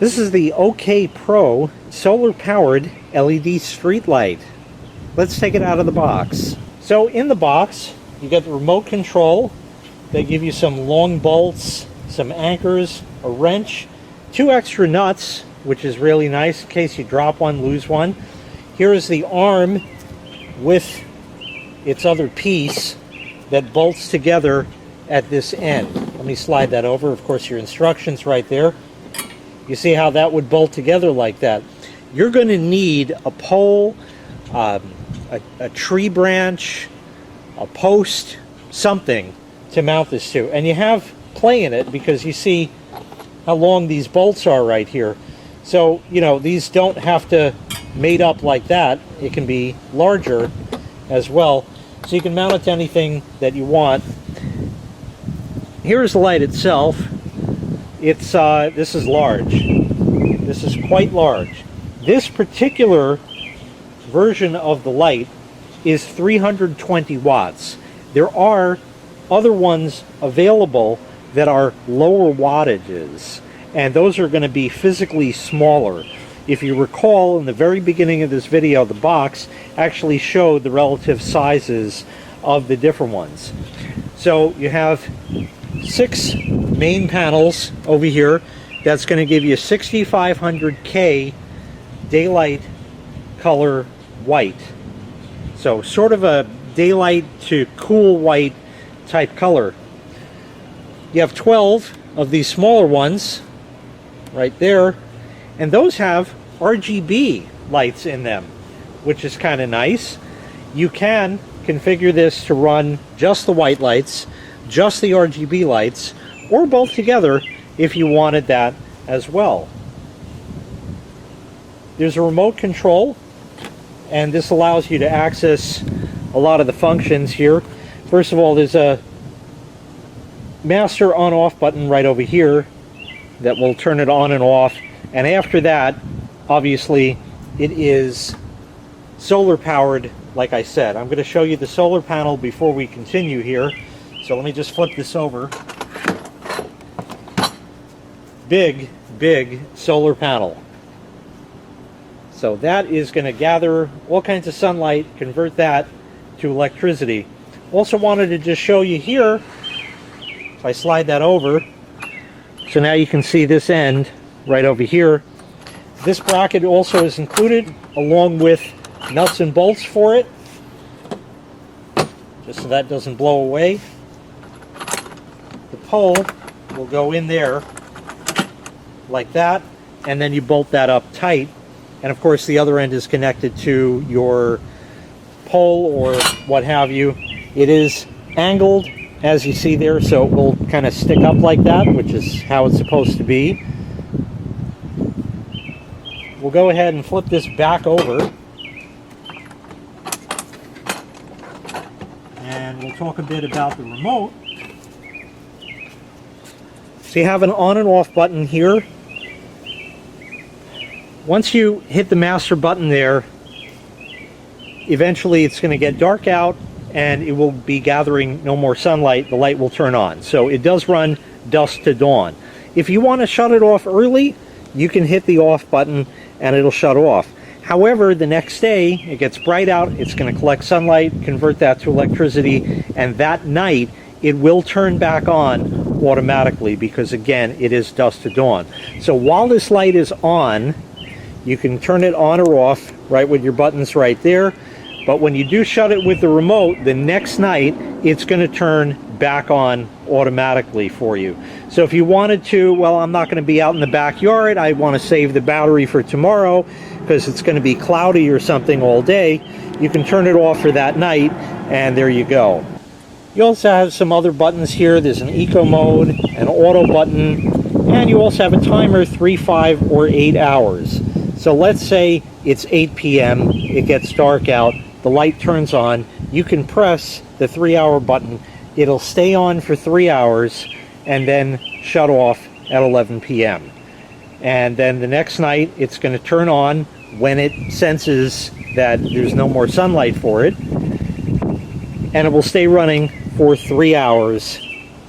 This is the OKPRO solar-powered LED street light. Let's take it out of the box. So in the box, you get the remote control. They give you some long bolts, some anchors, a wrench, 2 extra nuts, which is really nice in case you drop one, lose one. Here is the arm with its other piece that bolts together at this end. Let me slide that over. Of course, your instructions right there. You see how that would bolt together like that. You're going to need a pole, a tree branch, a post, something to mount this to. And you have play in it because you see how long these bolts are right here. So, you know, these don't have to mate up like that. It can be larger as well. So you can mount it to anything that you want. Here's the light itself. It's this is large. This is quite large. This particular version of the light is 320 watts. There are other ones available that are lower wattages, and those are going to be physically smaller. If you recall, in the very beginning of this video, the box actually showed the relative sizes of the different ones. So you have 6 main panels over here. That's going to give you 6500K daylight color white. So sort of a daylight to cool white type color. You have 12 of these smaller ones right there, and those have RGB lights in them, which is kind of nice. You can configure this to run just the white lights, just the RGB lights, or both together if you wanted that as well. There's a remote control, and this allows you to access a lot of the functions here. First of all, there's a master on-off button right over here that will turn it on and off, and after that, obviously, it is solar powered, like I said. I'm going to show you the solar panel before we continue here. So let me just flip this over. Big, big solar panel. So that is going to gather all kinds of sunlight, convert that to electricity. Also wanted to just show you here, if I slide that over, so now you can see this end right over here. This bracket also is included along with nuts and bolts for it, just so that doesn't blow away. The pole will go in there like that, and then you bolt that up tight, and of course the other end is connected to your pole or what have you. It is angled, as you see there, so it will kind of stick up like that, which is how it's supposed to be. We'll go ahead and flip this back over, and we'll talk a bit about the remote. So you have an on and off button here. Once you hit the master button there, eventually it's going to get dark out and it will be gathering no more sunlight. The light will turn on. So it does run dusk to dawn. If you want to shut it off early, you can hit the off button and it'll shut off. However, the next day it gets bright out, it's going to collect sunlight, convert that to electricity, and that night it will turn back on automatically because, again, it is dusk to dawn. So while this light is on, you can turn it on or off right with your buttons right there. But when you do shut it with the remote, the next night it's going to turn back on automatically for you. So if you wanted to, well, I'm not going to be out in the backyard, I want to save the battery for tomorrow because it's going to be cloudy or something all day, you can turn it off for that night, and there you go. You also have some other buttons here. There's an eco mode, an auto button, and you also have a timer, 3, 5, or 8 hours. So let's say it's 8 p.m., it gets dark out, the light turns on, you can press the 3-hour button, it'll stay on for 3 hours, and then shut off at 11 p.m. And then the next night, it's going to turn on when it senses that there's no more sunlight for it, and it will stay running for 3 hours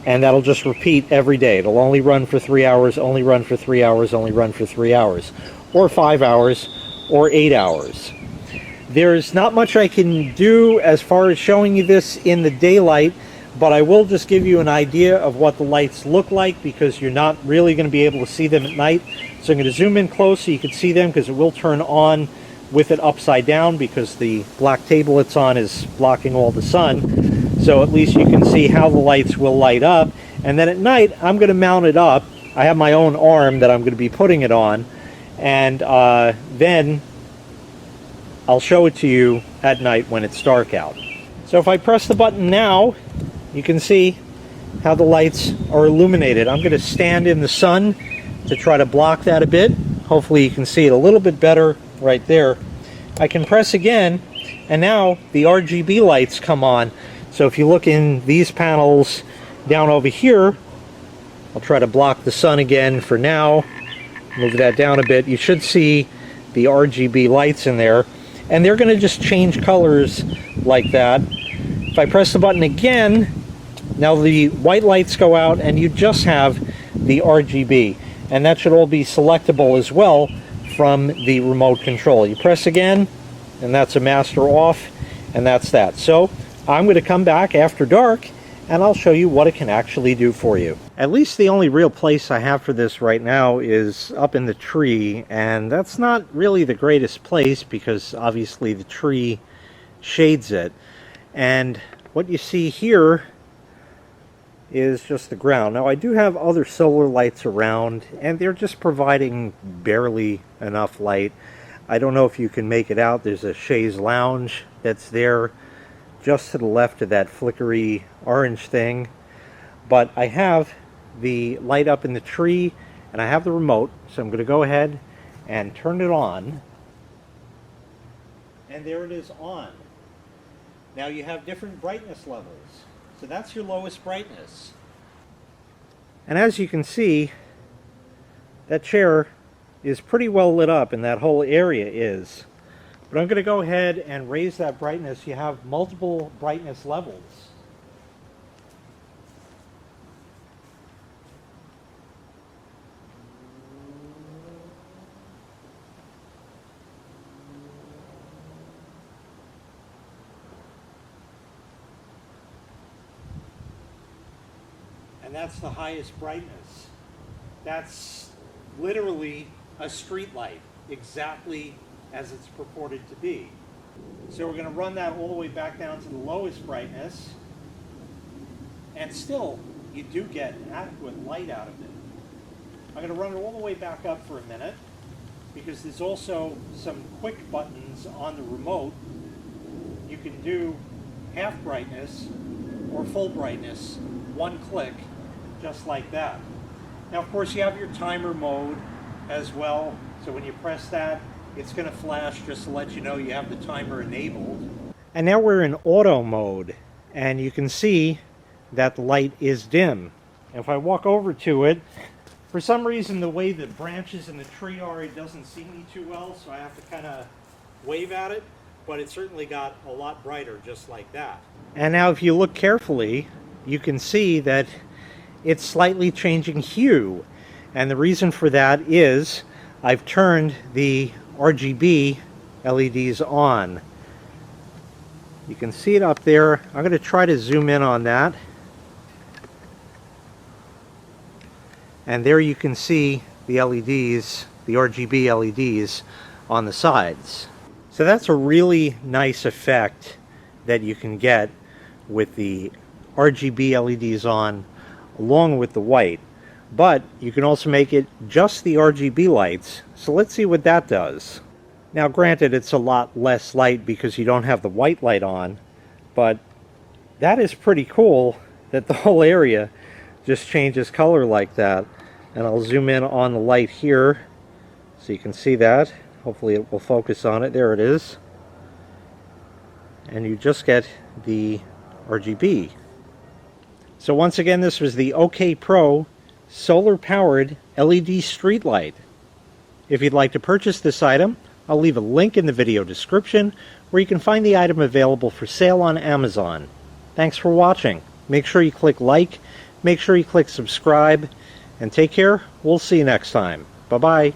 and that'll just repeat every day. It'll only run for 3 hours, only run for 3 hours, only run for 3 hours, or 5 hours, or 8 hours. There's not much I can do as far as showing you this in the daylight, but I will just give you an idea of what the lights look like, because you're not really going to be able to see them at night. So I'm going to zoom in close so you can see them, because it will turn on with it upside down, because the black table it's on is blocking all the sun. So at least you can see how the lights will light up. And then at night, I'm going to mount it up. I have my own arm that I'm going to be putting it on. And then I'll show it to you at night when it's dark out. So if I press the button now, you can see how the lights are illuminated. I'm going to stand in the sun to try to block that a bit. Hopefully you can see it a little bit better right there. I can press again, and now the RGB lights come on. So if you look in these panels down over here, I'll try to block the sun again for now. Move that down a bit. You should see the RGB lights in there, and they're going to just change colors like that. If I press the button again, now the white lights go out and you just have the RGB, and that should all be selectable as well from the remote control. You press again and that's a master off, and that's that. So I'm going to come back after dark and I'll show you what it can actually do for you. At least the only real place I have for this right now is up in the tree, and that's not really the greatest place because obviously the tree shades it. And what you see here is just the ground. Now I do have other solar lights around, and they're just providing barely enough light. I don't know if you can make it out. There's a chaise lounge that's there just to the left of that flickery orange thing. But I have the light up in the tree, and I have the remote, so I'm going to go ahead and turn it on. And there it is on. Now you have different brightness levels. So that's your lowest brightness. And as you can see, that chair is pretty well lit up, and that whole area is. But I'm going to go ahead and raise that brightness. You have multiple brightness levels. And that's the highest brightness. That's literally a street light, exactly as it's purported to be. So we're going to run that all the way back down to the lowest brightness, and still you do get adequate light out of it. I'm going to run it all the way back up for a minute, because there's also some quick buttons on the remote. You can do half brightness or full brightness, one click, just like that. Now of course you have your timer mode as well, so when you press that, it's going to flash just to let you know you have the timer enabled. And now we're in auto mode, and you can see that the light is dim. If I walk over to it, for some reason the way the branches in the tree are, it doesn't see me too well, so I have to kind of wave at it, but it certainly got a lot brighter just like that. And now if you look carefully, you can see that it's slightly changing hue, and the reason for that is I've turned the RGB LEDs on. You can see it up there. I'm going to try to zoom in on that, and there you can see the LEDs, the RGB LEDs on the sides. So that's a really nice effect that you can get with the RGB LEDs on along with the white. But you can also make it just the RGB lights. So let's see what that does. Now granted, it's a lot less light because you don't have the white light on, but that is pretty cool that the whole area just changes color like that. And I'll zoom in on the light here so you can see that. Hopefully it will focus on it. There it is. And you just get the RGB. So once again, this was the OKPRO solar-powered LED street light. If you'd like to purchase this item, I'll leave a link in the video description where you can find the item available for sale on Amazon. Thanks for watching. Make sure you click like, Make sure you click subscribe, and take care. We'll see you next time. Bye-bye.